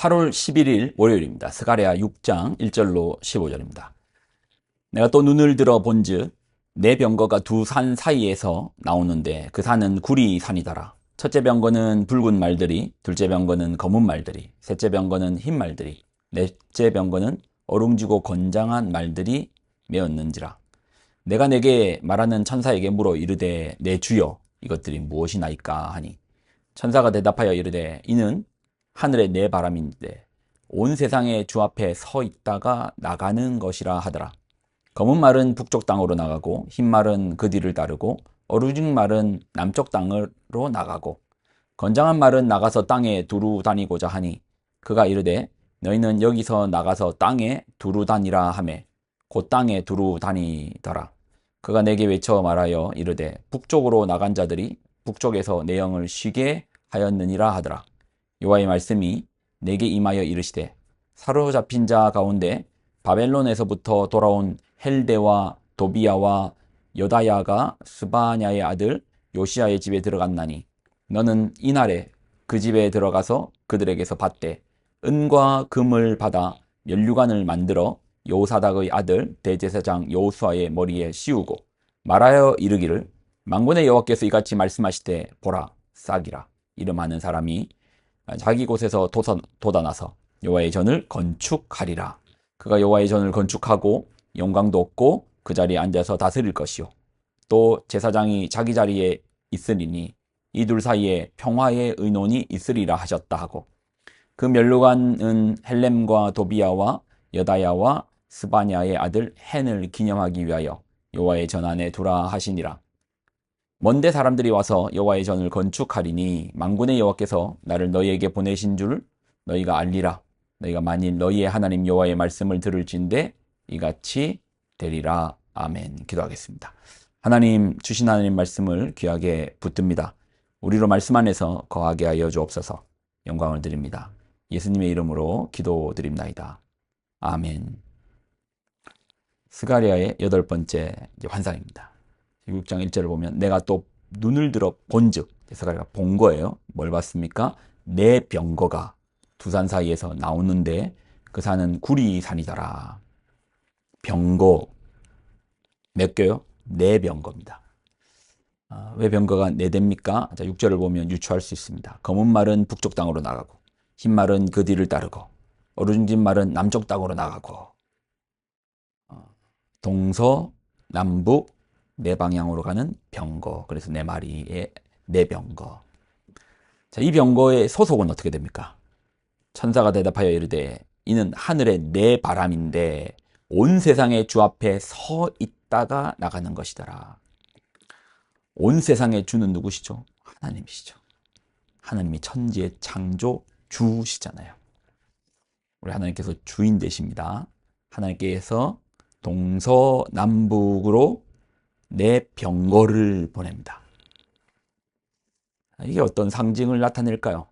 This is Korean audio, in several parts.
8월 11일 월요일입니다. 스가랴 6장 1절로 15절입니다. 내가 또 눈을 들어 본즉 내 병거가 두 산 사이에서 나오는데 그 산은 구리 산이더라. 첫째 병거는 붉은 말들이, 둘째 병거는 검은 말들이, 셋째 병거는 흰 말들이, 넷째 병거는 어룽지고 건장한 말들이 메었는지라. 내가 내게 말하는 천사에게 물어 이르되 내 주여 이것들이 무엇이나이까 하니 천사가 대답하여 이르되 이는 하늘의 내 바람인데 온 세상의 주 앞에 서 있다가 나가는 것이라 하더라. 검은 말은 북쪽 땅으로 나가고 흰 말은 그 뒤를 따르고 어루진 말은 남쪽 땅으로 나가고 건장한 말은 나가서 땅에 두루 다니고자 하니 그가 이르되 너희는 여기서 나가서 땅에 두루 다니라 하매 곧 땅에 두루 다니더라. 그가 내게 외쳐 말하여 이르되 북쪽으로 나간 자들이 북쪽에서 내 영을 쉬게 하였느니라 하더라. 여호와의 말씀이 내게 임하여 이르시되 사로잡힌 자 가운데 바벨론에서부터 돌아온 헬데와 도비야와 여다야가 스바냐의 아들 요시야의 집에 들어갔나니 너는 이날에 그 집에 들어가서 그들에게서 받되 은과 금을 받아 면류관을 만들어 요사닥의 아들 대제사장 여호수아의 머리에 씌우고 말하여 이르기를 만군의 여호와께서 이같이 말씀하시되 보라 싹이라 이름하는 사람이 자기 곳에서 돋아나서 여호와의 전을 건축하리라. 그가 여호와의 전을 건축하고 영광도 얻고 그 자리에 앉아서 다스릴 것이요 또 제사장이 자기 자리에 있으리니 이 둘 사이에 평화의 의논이 있으리라 하셨다 하고 그 면류관은 헬렘과 도비야와 여다야와 스바냐의 아들 헨을 기념하기 위하여 여호와의 전 안에 두라 하시니라. 먼데 사람들이 와서 여호와의 전을 건축하리니 만군의 여호와께서 나를 너희에게 보내신 줄 너희가 알리라. 너희가 만일 너희의 하나님 여호와의 말씀을 들을진대 이같이 되리라. 아멘. 기도하겠습니다. 하나님 주신 하나님 말씀을 귀하게 붙듭니다. 우리로 말씀 안에서 거하게 하여 주옵소서. 영광을 드립니다. 예수님의 이름으로 기도드립나이다. 아멘. 스가랴의 8번째 환상입니다. 6장 1절을 보면 내가 또 눈을 들어 본즉 스가랴가 본 거예요. 뭘 봤습니까? 내 병거가 두 산 사이에서 나오는데 그 산은 구리 산이더라. 병거 몇 개요? 네 병거입니다. 왜 병거가 네 대입니까? 자, 6절을 보면 유추할 수 있습니다. 검은 말은 북쪽 땅으로 나가고 흰 말은 그 뒤를 따르고 어루진 말은 남쪽 땅으로 나가고 동서남북 네 방향으로 가는 병거. 그래서 네 마리의 네 병거. 자, 이 병거의 소속은 어떻게 됩니까? 천사가 대답하여 이르되 이는 하늘의 네 바람인데 온 세상의 주 앞에 서 있다가 나가는 것이더라. 온 세상의 주는 누구시죠? 하나님이시죠. 하나님이 천지의 창조 주시잖아요. 우리 하나님께서 주인 되십니다. 하나님께서 동서남북으로 내 병거를 보냅니다. 이게 어떤 상징을 나타낼까요?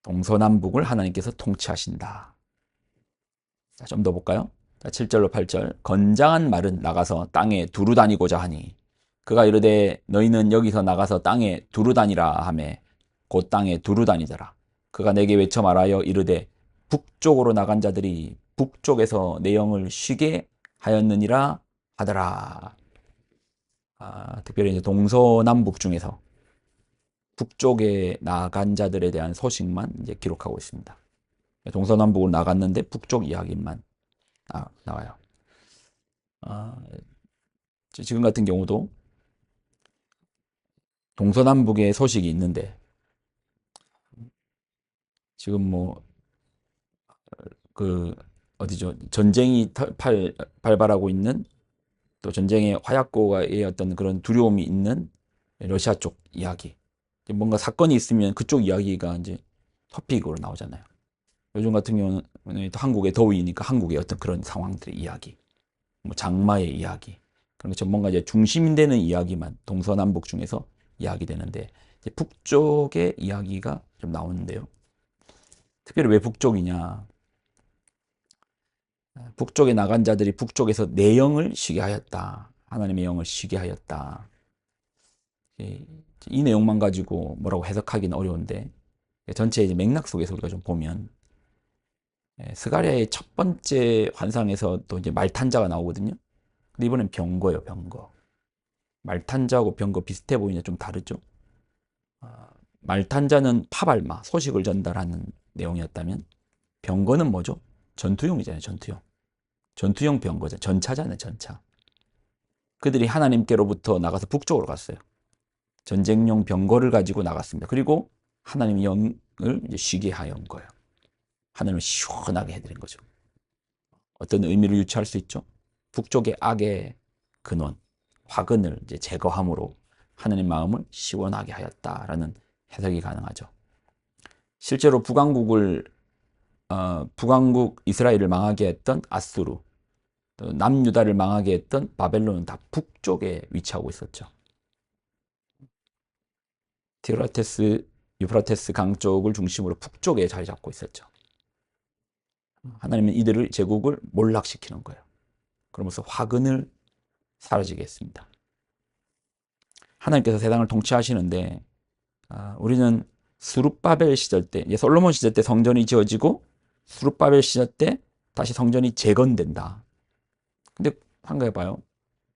동서남북을 하나님께서 통치하신다. 좀 더 볼까요? 7절로 8절 건장한 말은 나가서 땅에 두루 다니고자 하니 그가 이르되 너희는 여기서 나가서 땅에 두루 다니라 하매 곧 땅에 두루 다니더라. 그가 내게 외쳐 말하여 이르되 북쪽으로 나간 자들이 북쪽에서 내 영을 쉬게 하였느니라 하더라. 특별히 이제 동서남북 중에서 북쪽에 나간 자들에 대한 소식만 이제 기록하고 있습니다. 동서남북으로 나갔는데 북쪽 이야기만 나와요. 지금 같은 경우도 동서남북의 소식이 있는데 지금 어디죠? 전쟁이 발발하고 있는 또 전쟁의 화약고의 어떤 그런 두려움이 있는 러시아 쪽 이야기. 뭔가 사건이 있으면 그쪽 이야기가 이제 토픽으로 나오잖아요. 요즘 같은 경우는 한국의 더위니까 한국의 어떤 그런 상황들의 이야기, 장마의 이야기, 그런 것처럼 뭔가 이제 중심이 되는 이야기만 동서남북 중에서 이야기되는데 이제 북쪽의 이야기가 좀 나오는데요. 특별히 왜 북쪽이냐? 북쪽에 나간 자들이 북쪽에서 내 영을 쉬게 하였다. 하나님의 영을 쉬게 하였다. 이 내용만 가지고 뭐라고 해석하기는 어려운데 전체 이제 맥락 속에서 우리가 좀 보면 스가랴의 첫 번째 환상에서 또 이제 말탄자가 나오거든요. 근데 이번엔 병거예요, 병거. 말탄자하고 병거 비슷해 보이냐 좀 다르죠. 말탄자는 파발마, 소식을 전달하는 내용이었다면 병거는 뭐죠? 전투용이잖아요, 전투용. 전투용 병거죠. 전차잖아요, 전차. 그들이 하나님께로부터 나가서 북쪽으로 갔어요. 전쟁용 병거를 가지고 나갔습니다. 그리고 하나님이 영을 이제 쉬게 하연 거예요. 하나님을 시원하게 해드린 거죠. 어떤 의미를 유추할 수 있죠? 북쪽의 악의 근원, 화근을 이제 제거함으로 하나님 마음을 시원하게 하였다라는 해석이 가능하죠. 실제로 북왕국 이스라엘을 망하게 했던 아수르, 또 남유다를 망하게 했던 바벨론은 다 북쪽에 위치하고 있었죠. 티그라테스, 유프라테스 강 쪽을 중심으로 북쪽에 자리 잡고 있었죠. 하나님은 이들을 제국을 몰락시키는 거예요. 그러면서 화근을 사라지게 했습니다. 하나님께서 세상을 통치하시는데 우리는 수룹바벨 시절 때, 솔로몬 시절 때 성전이 지어지고 수룹바벨 시절 때 다시 성전이 재건된다. 근데 생각해봐요.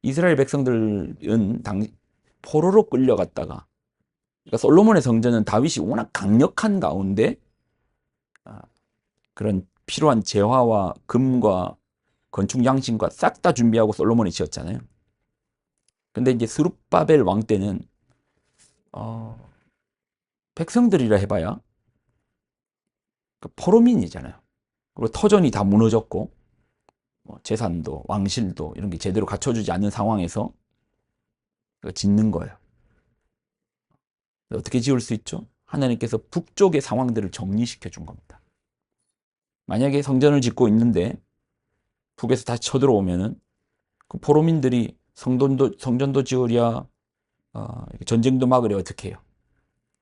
이스라엘 백성들은 포로로 끌려갔다가, 그러니까 솔로몬의 성전은 다윗이 워낙 강력한 가운데 그런 필요한 재화와 금과 건축 양식과 싹 다 준비하고 솔로몬이 지었잖아요. 근데 이제 스룹바벨 왕 때는 백성들이라 해봐야 포로민이잖아요. 그리고 터전이 다 무너졌고 재산도 왕실도 이런 게 제대로 갖춰주지 않는 상황에서 짓는 거예요. 어떻게 지을 수 있죠? 하나님께서 북쪽의 상황들을 정리시켜 준 겁니다. 만약에 성전을 짓고 있는데 북에서 다시 쳐들어오면은 그 포로민들이 성전도 지으랴 전쟁도 막으랴 어떻게 해요?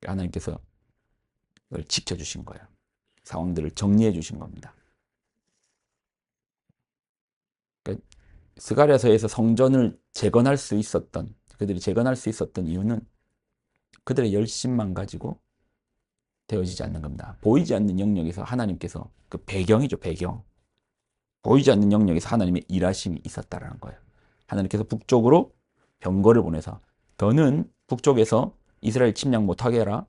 하나님께서 그걸 지켜주신 거예요. 상황들을 정리해 주신 겁니다. 그러니까 스가랴서에서 성전을 재건할 수 있었던, 그들이 재건할 수 있었던 이유는 그들의 열심만 가지고 되어지지 않는 겁니다. 보이지 않는 영역에서 하나님께서, 그 배경이죠, 배경. 보이지 않는 영역에서 하나님의 일하심이 있었다라는 거예요. 하나님께서 북쪽으로 병거를 보내서 더는 북쪽에서 이스라엘 침략 못하게 해라.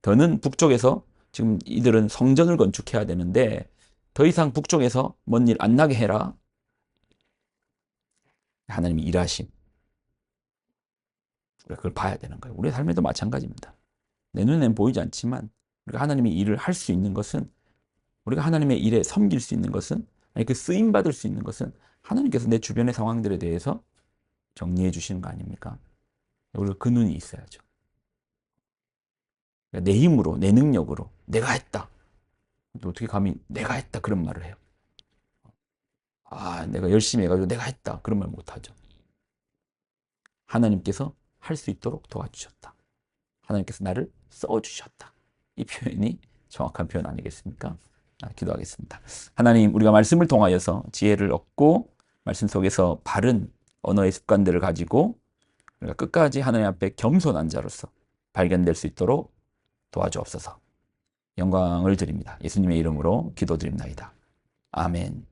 더는 북쪽에서 지금 이들은 성전을 건축해야 되는데 더 이상 북쪽에서 뭔 일 안 나게 해라. 하나님의 일하심. 우리가 그걸 봐야 되는 거예요. 우리의 삶에도 마찬가지입니다. 내 눈에는 보이지 않지만 우리가 하나님의 일을 할 수 있는 것은, 우리가 하나님의 일에 섬길 수 있는 것은, 아니 그 쓰임 받을 수 있는 것은 하나님께서 내 주변의 상황들에 대해서 정리해 주시는 거 아닙니까? 우리가 그 눈이 있어야죠. 내 힘으로, 내 능력으로 내가 했다. 어떻게 감히 내가 했다 그런 말을 해요? 내가 열심히 해가지고 내가 했다 그런 말 못하죠. 하나님께서 할 수 있도록 도와주셨다. 하나님께서 나를 써주셨다. 이 표현이 정확한 표현 아니겠습니까? 기도하겠습니다. 하나님, 우리가 말씀을 통하여서 지혜를 얻고 말씀 속에서 바른 언어의 습관들을 가지고 우리가 끝까지 하나님 앞에 겸손한 자로서 발견될 수 있도록 도와주옵소서. 영광을 드립니다. 예수님의 이름으로 기도드립니다. 아멘.